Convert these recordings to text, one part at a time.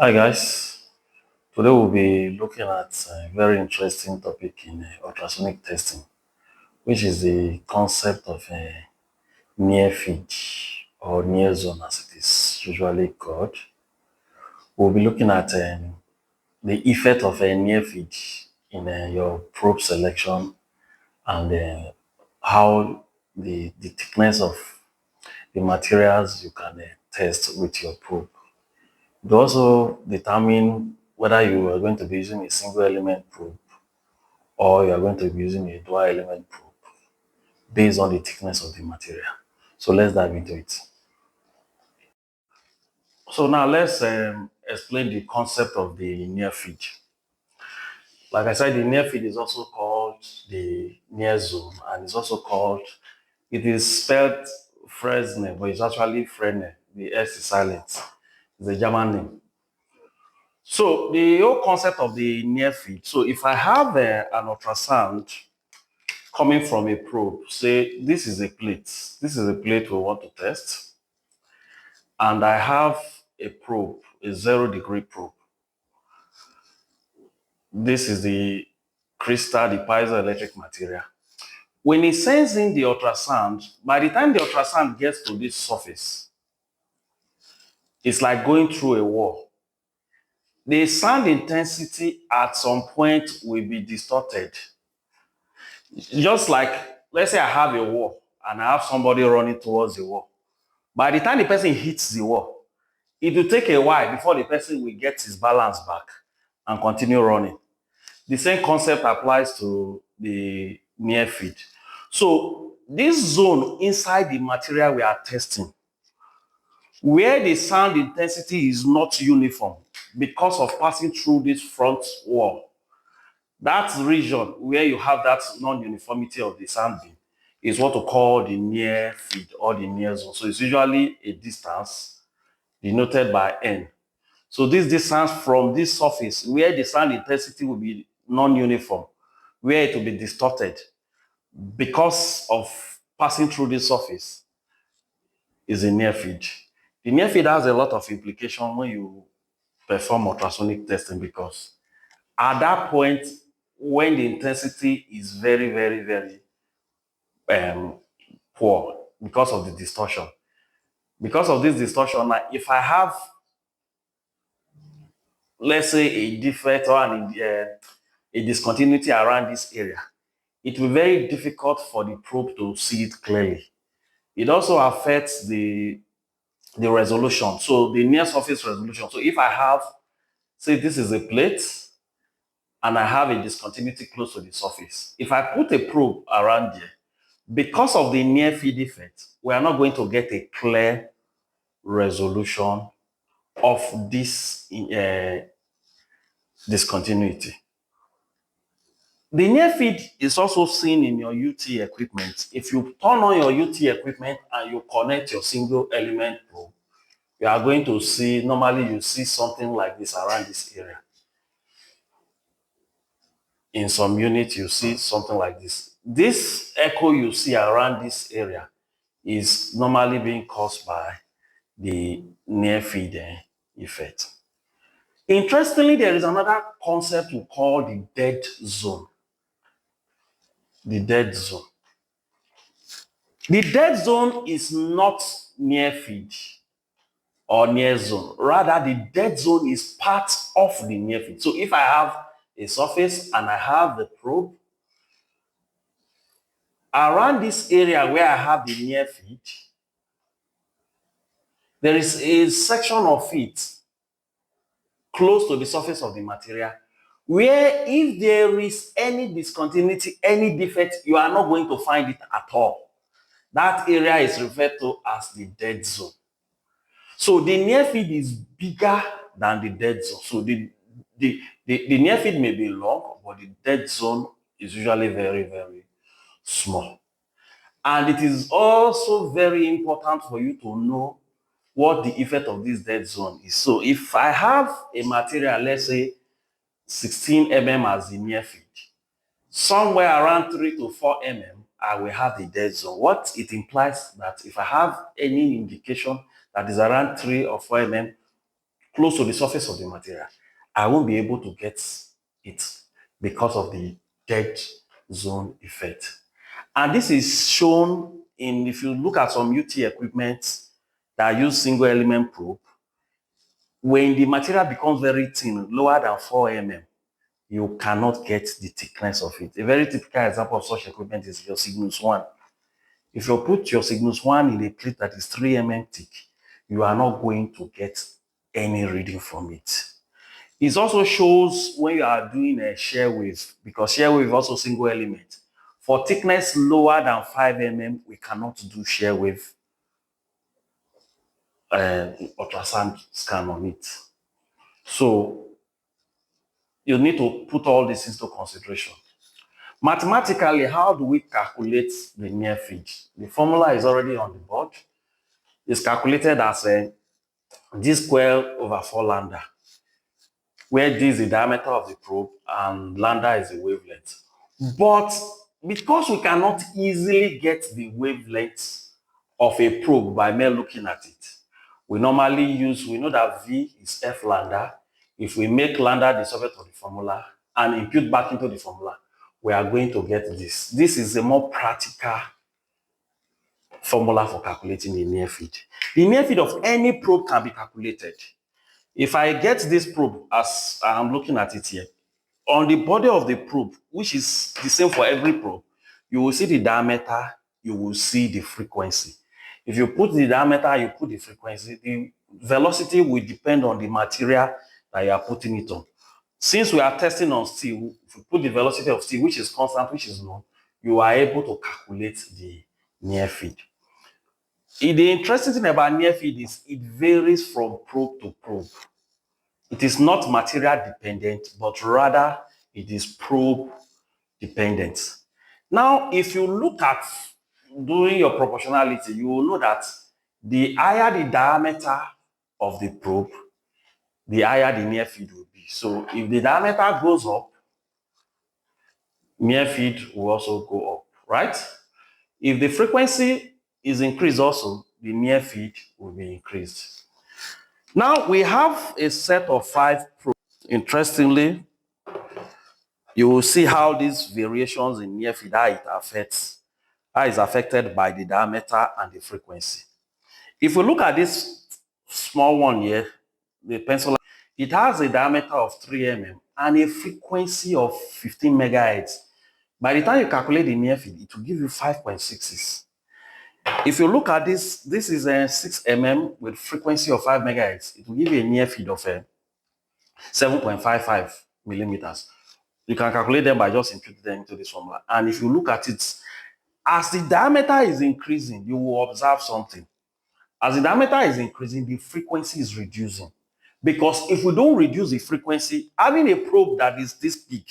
Hi guys, today we'll be looking at a very interesting topic in ultrasonic testing, which is the concept of near field or near zone as it is usually called. We'll be looking at the effect of a near field in your probe selection and how the thickness of the materials you can test with your probe. It also determine whether you are going to be using a single element probe or you are going to be using a dual element probe based on the thickness of the material. So let's dive into it. So now let's explain the concept of the near field. Like I said, the near field is also called the near zone, and it's also called, it is spelled Fresnel, but it's actually Fresnel. The S is silent. It's a German name. So the whole concept of the near field. So if I have an ultrasound coming from a probe, say this is a plate. This is a plate we want to test, and I have a probe, a 0 degree probe. This is the crystal, the piezoelectric material. When it sends in the ultrasound, by the time the ultrasound gets to this surface, it's like going through a wall. The sound intensity at some point will be distorted. Just like, let's say I have a wall and I have somebody running towards the wall. By the time the person hits the wall, it will take a while before the person will get his balance back and continue running. The same concept applies to the near field. So this zone inside the material we are testing, where the sound intensity is not uniform because of passing through this front wall, that region where you have that non-uniformity of the sound beam is what we call the near field or the near zone. So it's usually a distance denoted by n. So this distance from this surface where the sound intensity will be non-uniform, where it will be distorted because of passing through this surface, is a near field. The near field has a lot of implication when you perform ultrasonic testing because at that point, when the intensity is very, very, very um, poor because of the distortion. Because of this distortion, now, if I have, let's say, a defect or a discontinuity around this area, it will be very difficult for the probe to see it clearly. It also affects the resolution, so the near surface resolution. So if I have, say, this is a plate and I have a discontinuity close to the surface, if I put a probe around there, because of the near field effect, we are not going to get a clear resolution of this discontinuity. The near field is also seen in your UT equipment. If you turn on your UT equipment and you connect your single element probe, you are going to see, normally you see something like this around this area. In some units, you see something like this. This echo you see around this area is normally being caused by the near field effect. Interestingly, there is another concept we call the dead zone. The dead zone. The dead zone is not near field or near zone. Rather, the dead zone is part of the near field. So if I have a surface and I have the probe, around this area where I have the near field, there is a section of it close to the surface of the material where if there is any discontinuity, any defect, you are not going to find it at all. That area is referred to as the dead zone. So the near field is bigger than the dead zone. So the near field may be long, but the dead zone is usually very, very small. And it is also very important for you to know what the effect of this dead zone is. So if I have a material, let's say 16 mm as the near field, somewhere around 3 to 4 mm, I will have the dead zone. What it implies that if I have any indication that is around 3 or 4 mm close to the surface of the material, I won't be able to get it because of the dead zone effect. And this is shown in, if you look at some UT equipment that use single element probe, when the material becomes very thin, lower than 4 mm, you cannot get the thickness of it. A very typical example of such equipment is your Cygnus 1. If you put your Cygnus 1 in a plate that is 3 mm thick, you are not going to get any reading from it. It also shows when you are doing a shear wave, because shear wave is also single element. For thickness lower than 5 mm, we cannot do shear wave ultrasound scan on it. So you need to put all this into consideration. Mathematically, how do we calculate the near field? The formula is already on the board. It's calculated as a d squared over 4 lambda, where d is the diameter of the probe and lambda is the wavelength. But because we cannot easily get the wavelength of a probe by mere looking at it, we normally use, we know that V is F lambda. If we make lambda the subject of the formula and impute back into the formula, we are going to get this. This is a more practical formula for calculating the near field. The near field of any probe can be calculated. If I get this probe as I'm looking at it here, on the body of the probe, which is the same for every probe, you will see the diameter, you will see the frequency. If you put the diameter, you put the frequency, the velocity will depend on the material that you are putting it on. Since we are testing on steel, if you put the velocity of steel, which is constant, which is known, you are able to calculate the near field. The interesting thing about near field is it varies from probe to probe. It is not material dependent, but rather it is probe dependent. Now, if you look at doing your proportionality, you will know that the higher the diameter of the probe, the higher the near field will be. So if the diameter goes up, near field will also go up, right? If the frequency is increased also, the near field will be increased. Now we have a set of 5 probes. Interestingly, you will see how these variations in near field, how it's affected by the diameter and the frequency. If we look at this small one here, the pencil, it has a diameter of 3 mm and a frequency of 15 megahertz. By the time you calculate the near field, it will give you 5.66. If you look at this, this is a 6 mm with frequency of 5 megahertz. It will give you a near field of 7.55 millimeters. You can calculate them by just imputing them into this formula. And if you look at it, as the diameter is increasing, you will observe something. As the diameter is increasing, the frequency is reducing. Because if we don't reduce the frequency, having a probe that is this big,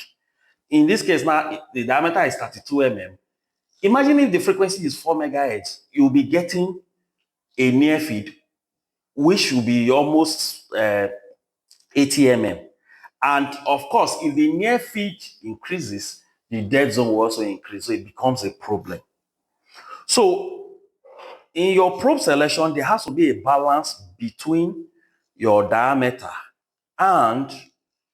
in this case now, the diameter is 32 mm. Imagine if the frequency is 4 megahertz, you'll be getting a near field, which will be almost 80 mm. And of course, if the near field increases, the dead zone will also increase. So it becomes a problem. So in your probe selection, there has to be a balance between your diameter and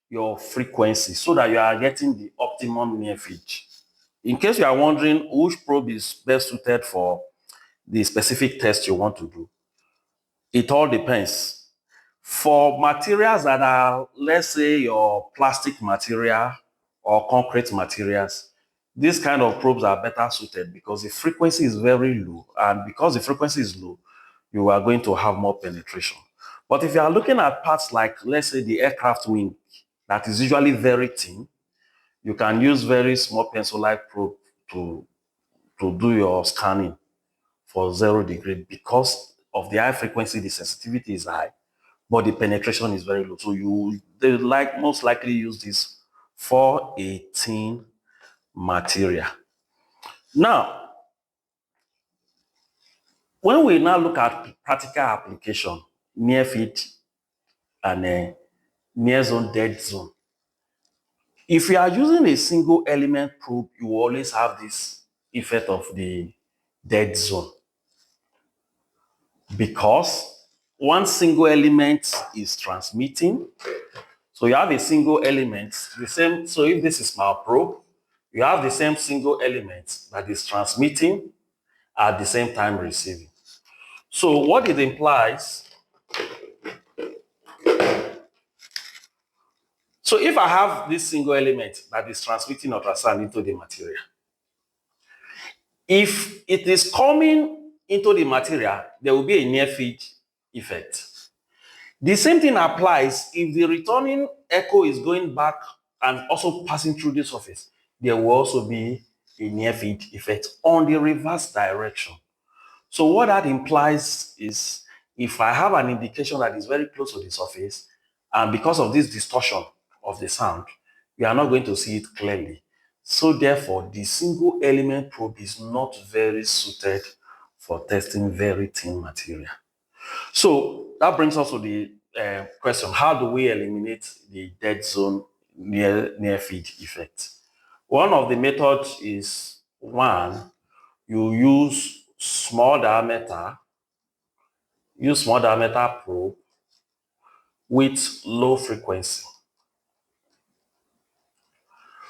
your frequency so that you are getting the optimum near field. In case you are wondering which probe is best suited for the specific test you want to do, it all depends. For materials that are, let's say, your plastic material or concrete materials, these kind of probes are better suited because the frequency is very low. And because the frequency is low, you are going to have more penetration. But if you are looking at parts like, let's say, the aircraft wing, that is usually very thin, you can use very small pencil-like probe to do your scanning for 0 degree. Because of the high frequency, the sensitivity is high, but the penetration is very low. So they most likely use this 418 material. Now, when we now look at practical application, near field and near zone, dead zone. If you are using a single element probe, you will always have this effect of the dead zone. Because one single element is transmitting. So you have a single element, the same. So if this is my probe, you have the same single element that is transmitting at the same time receiving. So what it implies, so if I have this single element that is transmitting ultrasound into the material, if it is coming into the material, there will be a near field effect. The same thing applies if the returning echo is going back and also passing through the surface. There will also be a near field effect on the reverse direction. So what that implies is if I have an indication that is very close to the surface, and because of this distortion of the sound, we are not going to see it clearly. So therefore, the single element probe is not very suited for testing very thin material. So that brings us to the question: how do we eliminate the dead zone near field effect? One of the methods is one, you use small diameter probe with low frequency.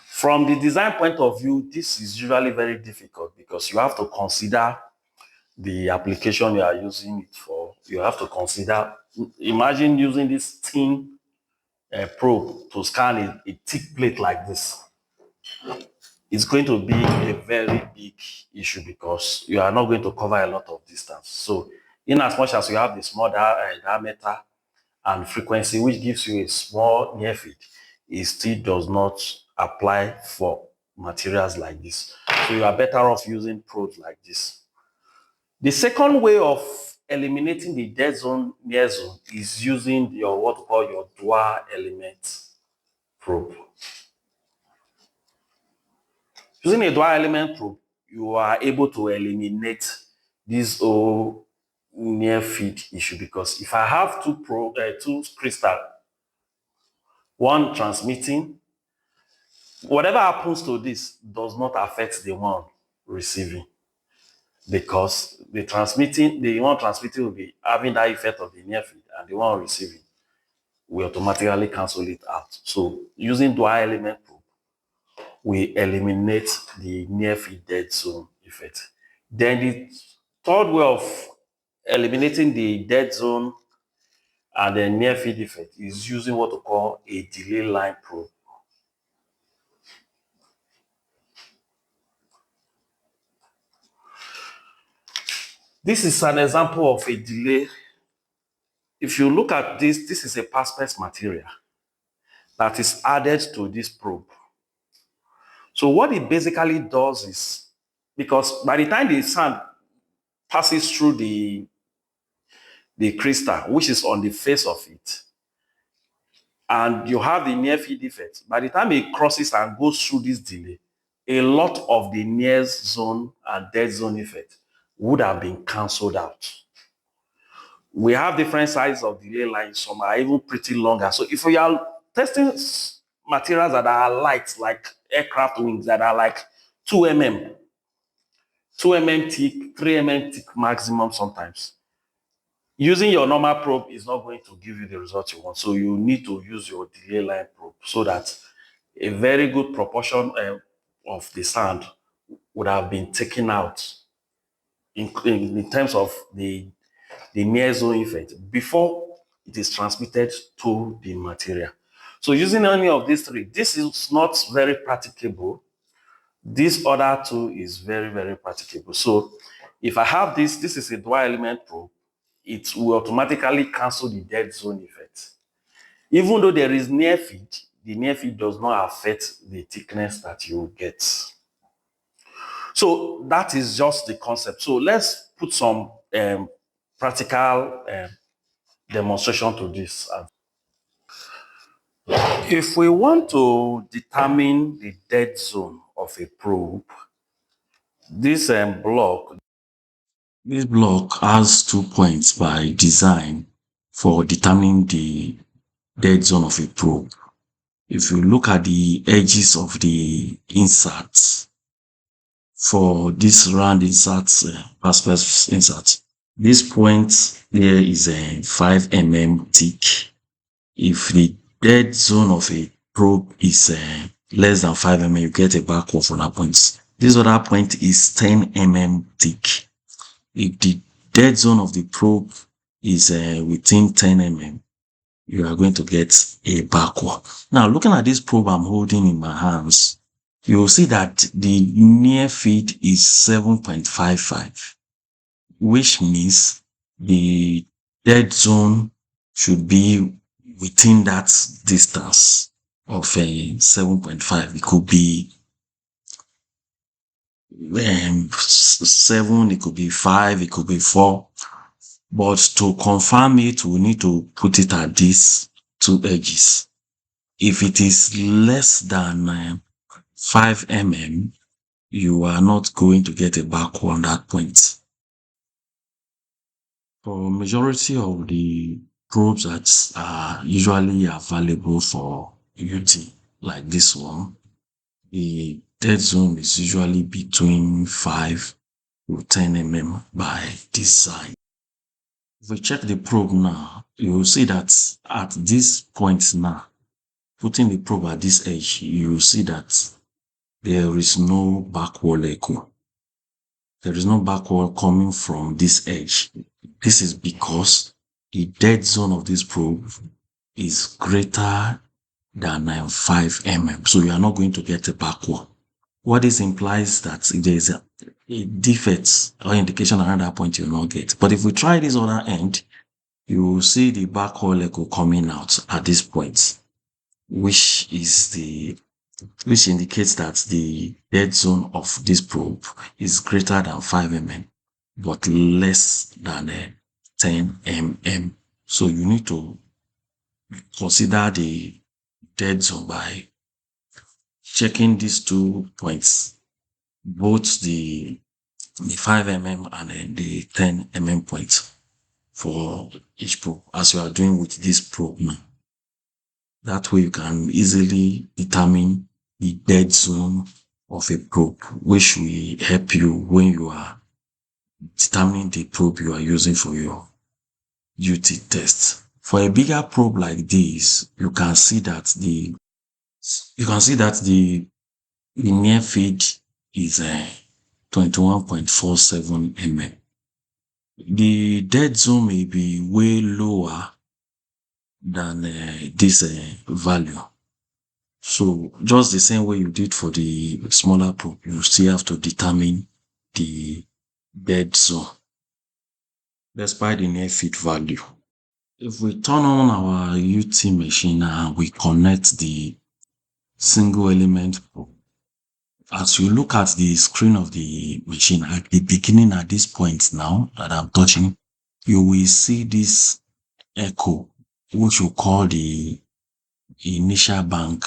From the design point of view, this is usually very difficult because you have to consider the application you are using it for. You have to consider, imagine using this thin probe to scan a thick plate like this. It's going to be a very big issue because you are not going to cover a lot of distance. So in as much as you have the small diameter and frequency, which gives you a small near field, it still does not apply for materials like this. So you are better off using probes like this. The second way of eliminating the dead zone, near zone, is using your what we call your dual element probe. Using a dual element probe, you are able to eliminate this whole near field issue because if I have two crystal, one transmitting, whatever happens to this does not affect the one receiving because the one transmitting will be having that effect of the near field and the one receiving will automatically cancel it out. So using dual element probe, we eliminate the near field dead zone effect. Then the third way of eliminating the dead zone and the near field effect is using what we call a delay line probe. This is an example of a delay. If you look at this, this is a perspex material that is added to this probe. So what it basically does is, because by the time the sound passes through the crystal, which is on the face of it, and you have the near field effect, by the time it crosses and goes through this delay, a lot of the near zone and dead zone effect would have been cancelled out. We have different sizes of delay lines. Some are even pretty longer. So if we are testing materials that are light, like aircraft wings that are like 2 mm, 2 mm thick, 3 mm thick maximum sometimes, using your normal probe is not going to give you the result you want. So you need to use your delay line probe so that a very good proportion of the sound would have been taken out in terms of the near zone effect before it is transmitted to the material. So using any of these three, this is not very practicable. This other two is very, very practicable. So if I have this is a dual element probe, it will automatically cancel the dead zone effect. Even though there is near field, the near field does not affect the thickness that you get. So that is just the concept. So let's put some practical demonstration to this. If we want to determine the dead zone of a probe, this block has 2 points by design for determining the dead zone of a probe. If you look at the edges of the inserts, for this round inserts, perspex inserts, This point here is a 5 mm thick. If the dead zone of a probe is less than 5 mm, you get a backward from that point. This other point is 10 mm thick. If the dead zone of the probe is within 10 mm, you are going to get a backward. Now, looking at this probe I'm holding in my hands, you will see that the near field is 7.55, which means the dead zone should be within that distance of 7.5. It could be 7, it could be 5, it could be 4. But to confirm it, we need to put it at these two edges. If it is less than 5 mm, you are not going to get a backward on that point. For majority of the probes that are usually available for UT, like this one, the dead zone is usually between 5 to 10 mm by design. If we check the probe now, you will see that at this point now, putting the probe at this edge, you will see that there is no backward echo. There is no backward coming from this edge. This is because the dead zone of this probe is greater than 5 mm. So you are not going to get a backward. What this implies that if there is a defect or indication around that point, you will not get. But if we try this other end, you will see the backward echo coming out at this point, which indicates that the dead zone of this probe is greater than 5 mm, but less than 10 mm. So you need to consider the dead zone by checking these 2 points, both the 5 mm and then the 10 mm point for each probe, as you are doing with this probe now. That way you can easily determine the dead zone of a probe, which will help you when you are determining the probe you are using for your UT test. For a bigger probe like this, you can see that the near field is 21.47 mm. The dead zone may be way lower than this value. So just the same way you did for the smaller probe, you still have to determine the dead zone despite the near field value. If we turn on our UT machine and we connect the single element probe, as you look at the screen of the machine at the beginning, at this point now that I'm touching, you will see this echo, which we call the initial bank.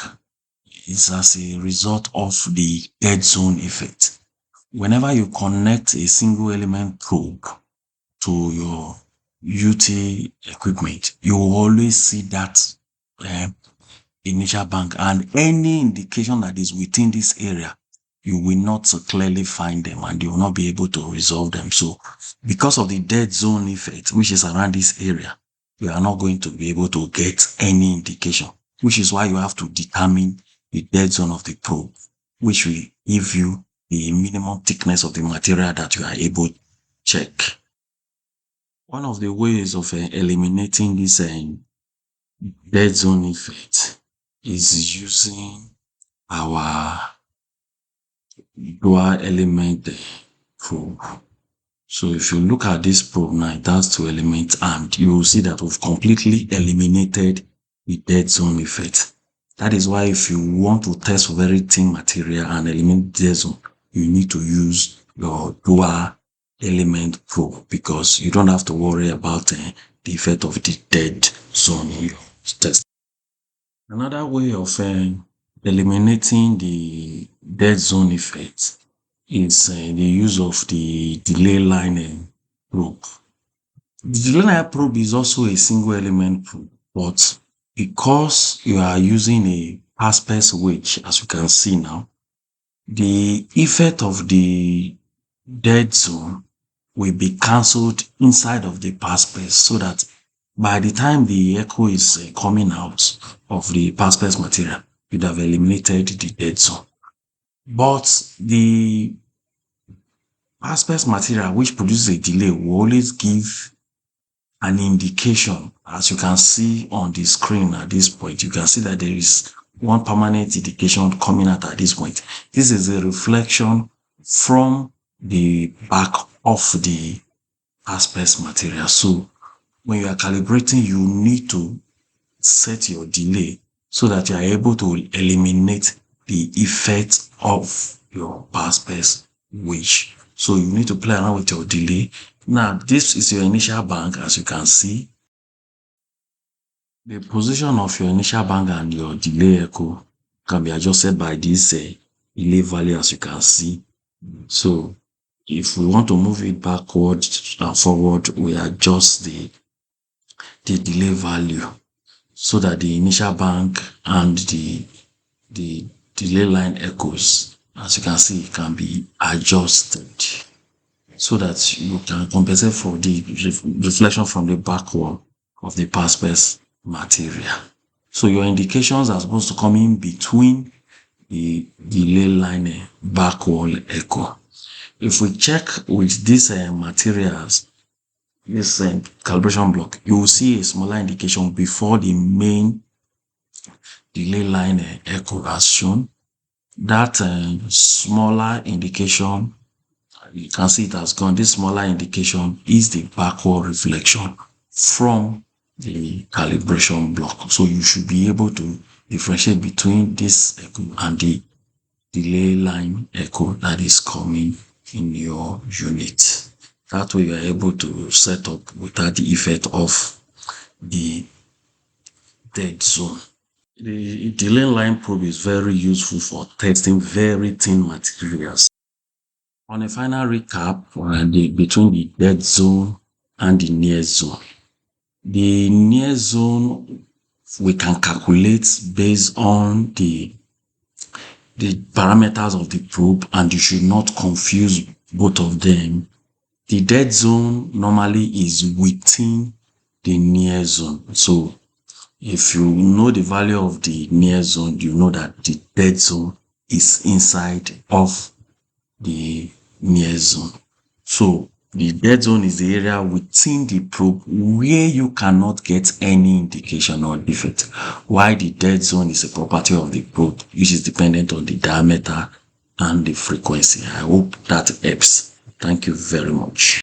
It's as a result of the dead zone effect. Whenever you connect a single element probe to your UT equipment, you will always see that initial bank, and any indication that is within this area, you will not clearly find them and you will not be able to resolve them. So because of the dead zone effect, which is around this area, you are not going to be able to get any indication, which is why you have to determine the dead zone of the probe, which will give you the minimum thickness of the material that you are able to check. One of the ways of eliminating this dead zone effect is using our dual element probe. So if you look at this probe now, it has 2 elements, and you will see that we've completely eliminated the dead zone effect. That is why if you want to test for very thin material and eliminate the dead zone, you need to use your dual element probe, because you don't have to worry about the effect of the dead zone in your test. Another way of eliminating the dead zone effect is the use of the delay line probe. The delay line probe is also a single element probe, but because you are using a pass wedge, as you can see now, the effect of the dead zone will be cancelled inside of the pass space, so that by the time the echo is coming out of the pass space material, you'd have eliminated the dead zone. But the pass space material which produces a delay will always give an indication. As you can see on the screen at this point, you can see that there is one permanent indication coming out at this point. This is a reflection from the back of the pass material. So when you are calibrating, you need to set your delay so that you are able to eliminate the effect of your pass wedge. So you need to play around with your delay. Now, this is your initial bank, as you can see. The position of your initial bank and your delay echo can be adjusted by this delay value, as you can see. So if we want to move it backward and forward, we adjust the delay value so that the initial bank and the delay line echoes, as you can see, can be adjusted so that you can compensate for the reflection from the back wall of the pass material. So your indications are supposed to come in between the delay line back wall echo. If we check with these materials, this calibration block, you will see a smaller indication before the main delay line echo as shown. That smaller indication, you can see it has gone. This smaller indication is the backward reflection from the calibration block. So you should be able to differentiate between this echo and the delay line echo that is coming in your unit. That way you are able to set up without the effect of the dead zone. The delay line probe is very useful for testing very thin materials. On a final recap, between the dead zone and the near zone. The near zone we can calculate based on the parameters of the probe, and you should not confuse both of them. The dead zone normally is within the near zone. So if you know the value of the near zone, you know that the dead zone is inside of the near zone. So the dead zone is the area within the probe where you cannot get any indication or defect, while the dead zone is a property of the probe which is dependent on the diameter and the frequency. I hope that helps. Thank you very much.